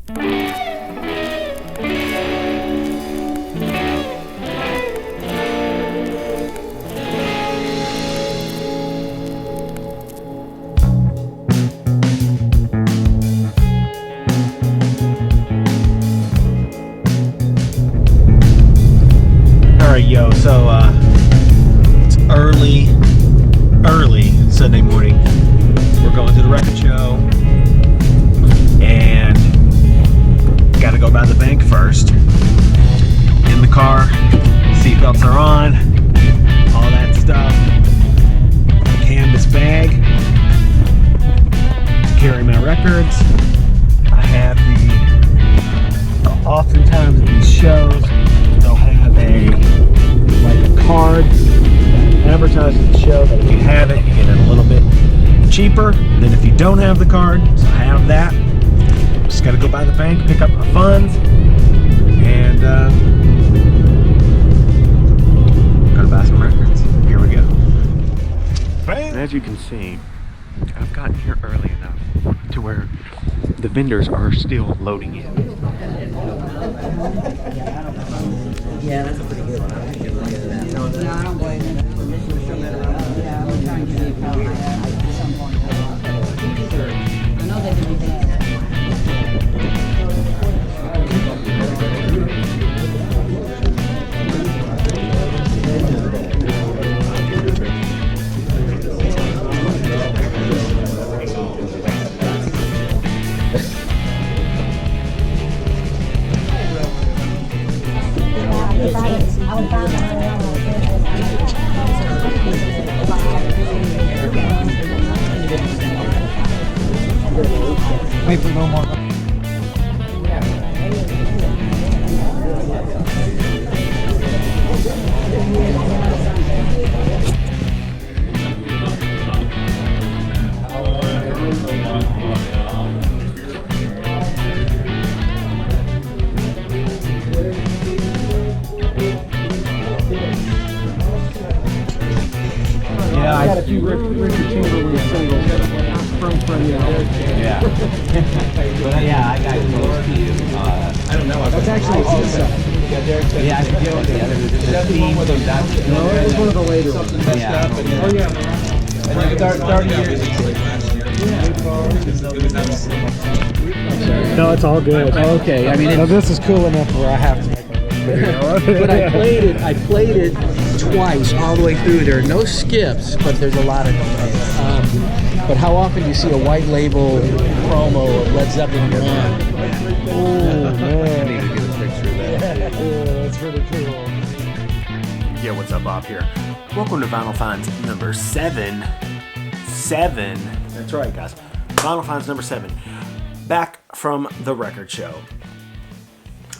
Yo, so it's early Sunday morning. We're going to the record show and gotta go by the bank first. In the car, seatbelts are on, all that stuff. Canvas bag to carry my records. I have oftentimes at these shows they'll have a card that advertises the show that if you have it, you get it a little bit cheaper than if you don't have the card. So I have that. Just got to go by the bank, pick up my funds, and gotta buy some records. Here we go. And as you can see, I've gotten here early enough to where the vendors are still loading in. Yeah, that's a pretty good one. I think look at that. No, I don't blame you. Yeah, we're trying to get at some point. I know they can be that. Wait for no more. Yeah, I got a few Richard Chamberlain singles from yeah. But yeah, I got close to you. I don't know. That's actually a C-side. Yeah, I should get with the other. The theme was that. No, it was one of the later ones. Yeah. Oh yeah. 30 years. No, it's all good. Okay, I mean, Now, this is cool enough where I have to make a video. but I played it twice all the way through. There are no skips, but there's a lot of. But how often do you see a white label promo of Led Zeppelin 1? Oh man, I need to get a picture of that. Yeah, that's pretty cool. Yeah, what's up, Bob here? Welcome to Vinyl Finds number 7. That's right, guys. Vinyl Finds number 7. Back from the record show.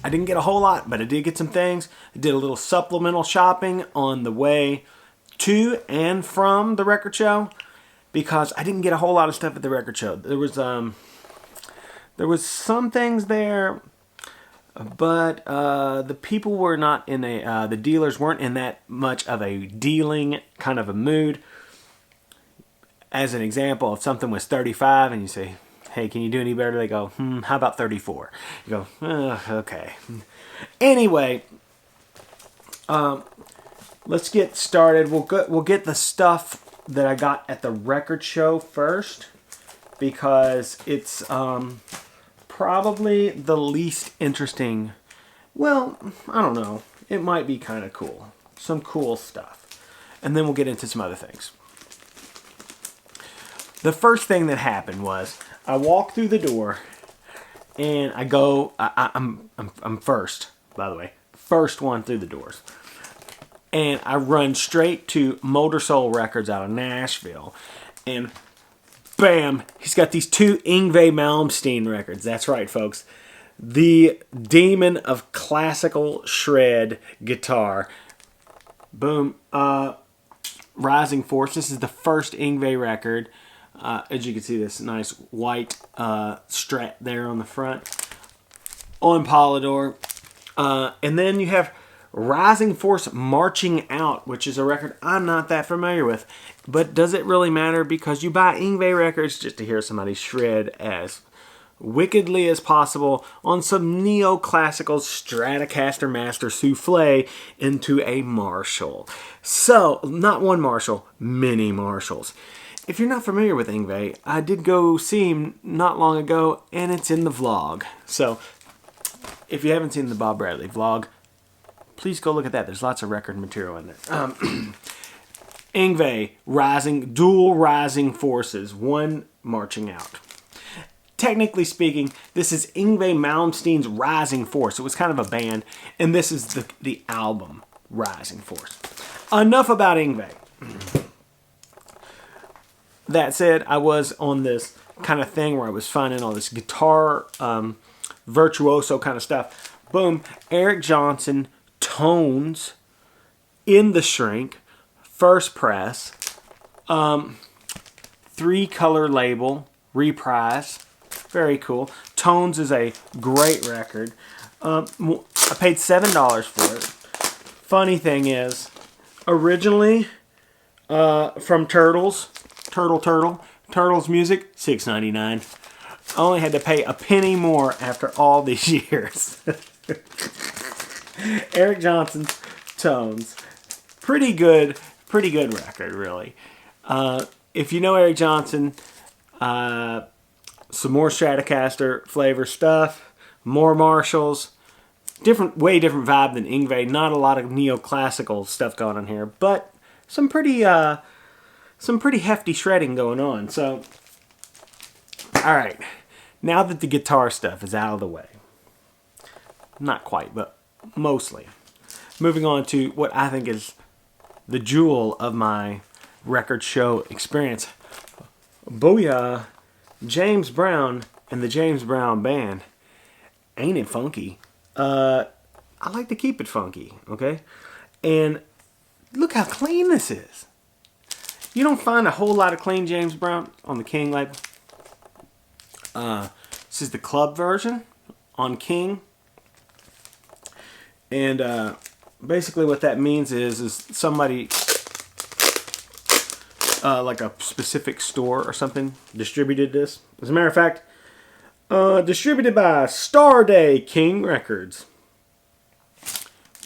I didn't get a whole lot, but I did get some things. I did a little supplemental shopping on the way to and from the record show because I didn't get a whole lot of stuff at the record show. There was some things there, but the people were not in the dealers weren't in that much of a dealing kind of a mood. As an example, if something was 35 and you say, hey, can you do any better? They go, how about 34? You go, okay. Anyway, let's get started. We'll get the stuff that I got at the record show first because it's probably the least interesting. Well, I don't know. It might be kind of cool. Some cool stuff. And then we'll get into some other things. The first thing that happened was I walk through the door and I go, I'm first, by the way, first one through the doors. And I run straight to Motor Soul Records out of Nashville. And bam, he's got these 2 Yngwie Malmsteen records. That's right, folks. The demon of classical shred guitar. Boom. Rising Force. This is the first Yngwie record. As you can see, this nice white strat there on the front. On Polydor. And then you have Rising Force Marching Out, which is a record I'm not that familiar with. But does it really matter? Because you buy Yngwie records just to hear somebody shred as wickedly as possible on some neoclassical Stratocaster Master Souffle into a Marshall. So, not one Marshall, many Marshalls. If you're not familiar with Yngwie, I did go see him not long ago, and it's in the vlog. So, if you haven't seen the Bob Bradley vlog, please go look at that. There's lots of record material in there. Yngwie, dual rising forces, one marching out. Technically speaking, this is Yngwie Malmsteen's Rising Force. It was kind of a band, and this is the album, Rising Force. Enough about Yngwie. That said, I was on this kind of thing where I was finding all this guitar virtuoso kind of stuff. Boom, Eric Johnson, Tones, In the Shrink, First Press, 3-color label, Reprise, very cool. Tones is a great record. I paid $7 for it. Funny thing is, originally from Turtles Music, $6.99. I only had to pay a penny more after all these years. Eric Johnson's Tones, pretty good record, really. If you know Eric Johnson, some more Stratocaster flavor stuff, more Marshalls, way different vibe than Yngwie. Not a lot of neoclassical stuff going on here, but some pretty hefty shredding going on. So, all right, now that the guitar stuff is out of the way, not quite, but mostly, moving on to what I think is the jewel of my record show experience. Booyah! James Brown and the James Brown Band. Ain't it funky? I like to keep it funky, okay? And look how clean this is. You don't find a whole lot of clean James Brown on the King label. This is the club version on King. And basically what that means is somebody, like a specific store or something, distributed this. As a matter of fact, distributed by Star Day King Records,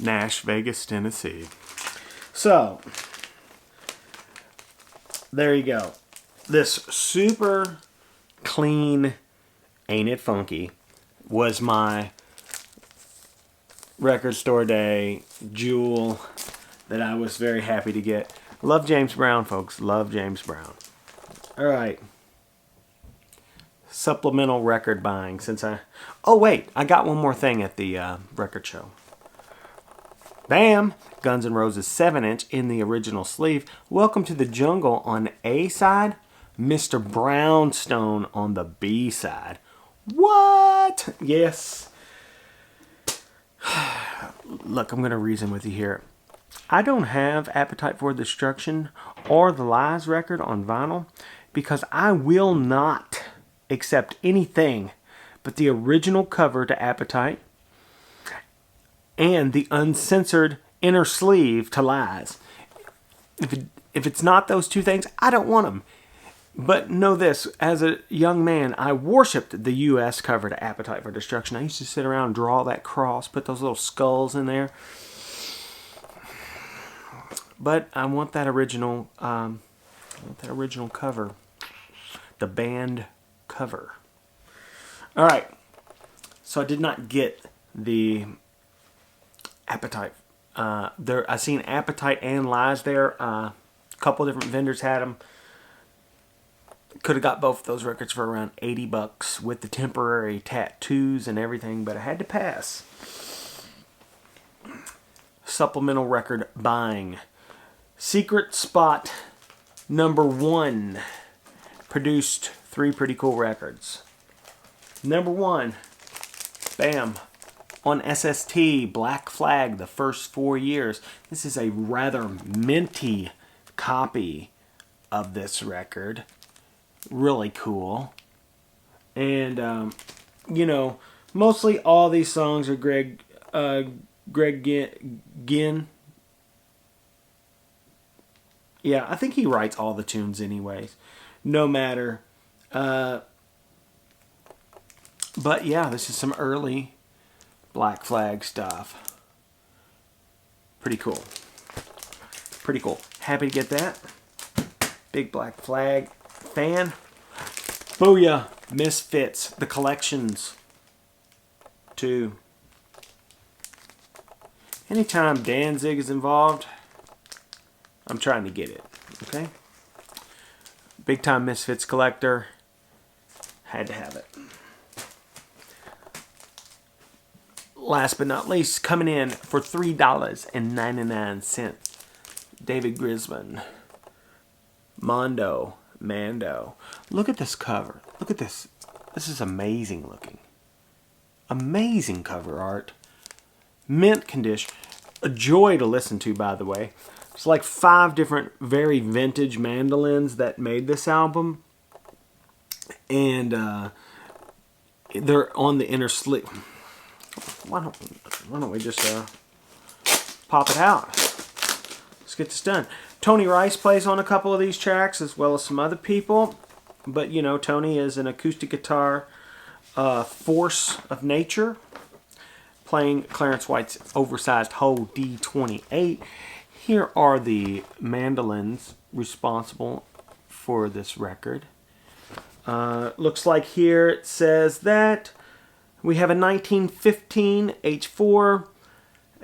Nash Vegas, Tennessee. So, there you go. This super clean Ain't It Funky was my Record Store Day jewel that I was very happy to get. Love James Brown, folks. Love James Brown. Alright. Supplemental record buying. Oh wait, I got one more thing at the record show. Bam! Guns N' Roses 7-inch in the original sleeve. Welcome to the Jungle on A side. Mr. Brownstone on the B side. What? Yes. Look, I'm going to reason with you here. I don't have Appetite for Destruction or the Lies record on vinyl because I will not accept anything but the original cover to Appetite and the uncensored inner sleeve to Lies. If it's not those two things, I don't want them. But know this, as a young man, I worshipped the U.S. cover to Appetite for Destruction. I used to sit around and draw that cross, put those little skulls in there. But I want that original cover, the band cover. All right, so I did not get the Appetite. I seen Appetite and Lies there. A couple different vendors had them. Could have got both of those records for around $80 with the temporary tattoos and everything, but I had to pass. Supplemental record buying. Secret Spot #1 produced 3 pretty cool records. #1, bam, on SST, Black Flag, the first 4 years. This is a rather minty copy of this record. Really cool. And, you know, mostly all these songs are Greg Ginn. Yeah, I think he writes all the tunes anyways. No matter. But yeah, this is some early Black Flag stuff. Pretty cool. Pretty cool. Happy to get that. Big Black Flag fan. Booyah! Misfits. The collections. Too. Anytime Danzig is involved, I'm trying to get it. Okay? Big time Misfits collector. Had to have it. Last but not least, coming in for $3.99. David Grisman. Mando. Look at this cover. Look at this. This is amazing looking. Amazing cover art. Mint condition. A joy to listen to, by the way. It's like 5 different very vintage mandolins that made this album. And they're on the inner sleeve. Why don't we just pop it out? Let's get this done. Tony Rice plays on a couple of these tracks as well as some other people. But, you know, Tony is an acoustic guitar force of nature. Playing Clarence White's oversized Hole D28. Here are the mandolins responsible for this record. Looks like here it says that we have a 1915 H4,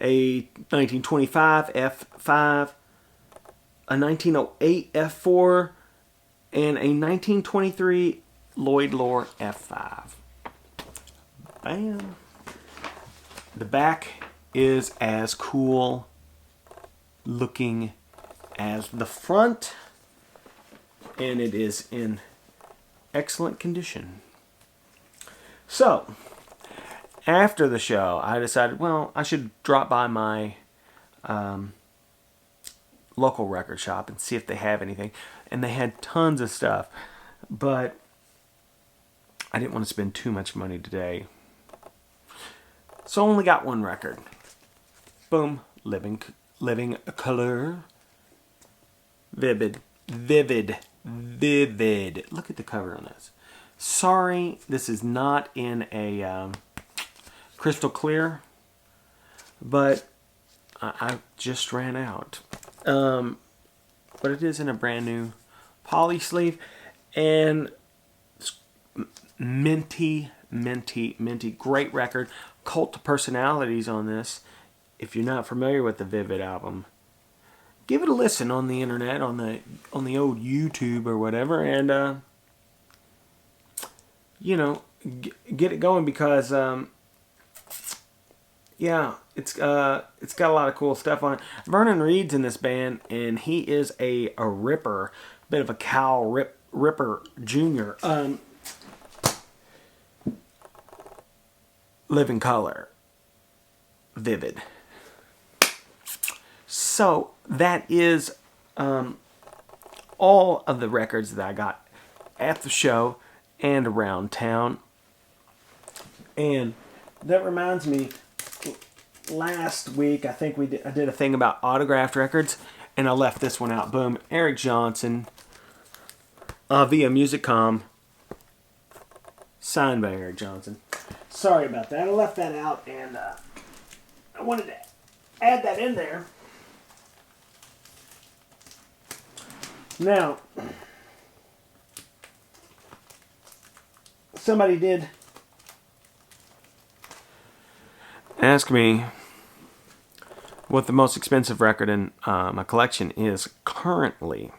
a 1925 F5, a 1908 F4, and a 1923 Lloyd Loar F5. Bam. The back is as cool looking as the front, and it is in excellent condition. So, after the show, I decided, well, I should drop by my local record shop and see if they have anything. And they had tons of stuff, but I didn't want to spend too much money today. So I only got one record. Boom. Living Colour. Vivid. Look at the cover on this. Sorry, this is not in a crystal clear, but I just ran out. But it is in a brand new poly sleeve, and minty. Great record. Cult of Personalities on this. If you're not familiar with the Vivid album, give it a listen on the internet, on the old YouTube or whatever, and you know, get it going, because yeah, it's got a lot of cool stuff on it. Vernon Reed's in this band, and he is a ripper, bit of a Cal Ripper Jr. Living Colour. Vivid. So that is all of the records that I got at the show and around town. And that reminds me, last week I think I did a thing about autographed records, and I left this one out. Boom. Eric Johnson via Musicom, signed by Eric Johnson. Sorry about that. I left that out, and I wanted to add that in there. Now, somebody did ask me what the most expensive record in my collection is currently.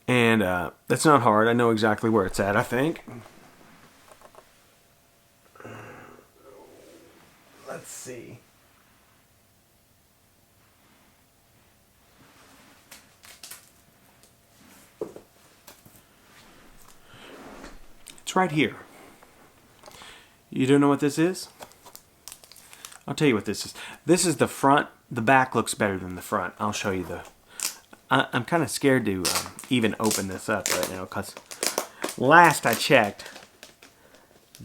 And that's not hard. I know exactly where it's at, I think. Let's see. It's right here. You don't know what this is? I'll tell you what this is. This is the front. The back looks better than the front. I'll show you the... I'm kind of scared to even open this up right now, because last I checked,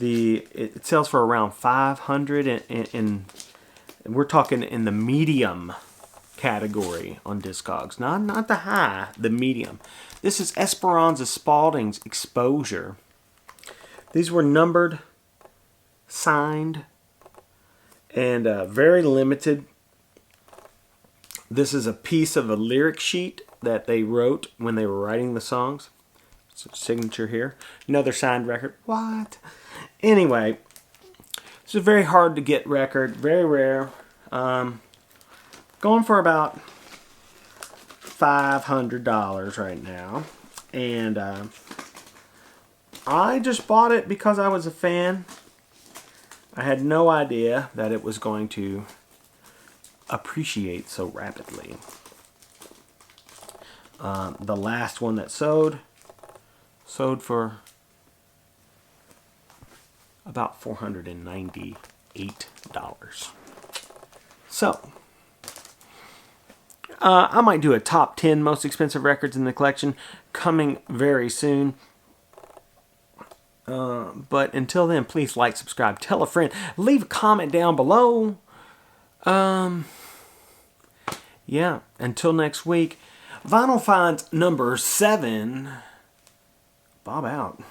it sells for around $500, and we're talking in the medium category on Discogs. Not the high, the medium. This is Esperanza Spalding's Exposure. These were numbered, signed, and very limited. This is a piece of a lyric sheet that they wrote when they were writing the songs. It's a signature here. Another signed record. What? Anyway, it's a very hard to get record. Very rare. Going for about $500 right now. And I just bought it because I was a fan. I had no idea that it was going to appreciate so rapidly. The last one that sold for about $498. So, I might do a top 10 most expensive records in the collection coming very soon. But until then, please like, subscribe, tell a friend, leave a comment down below. Yeah, until next week, Vinyl Finds number 7. Bob out.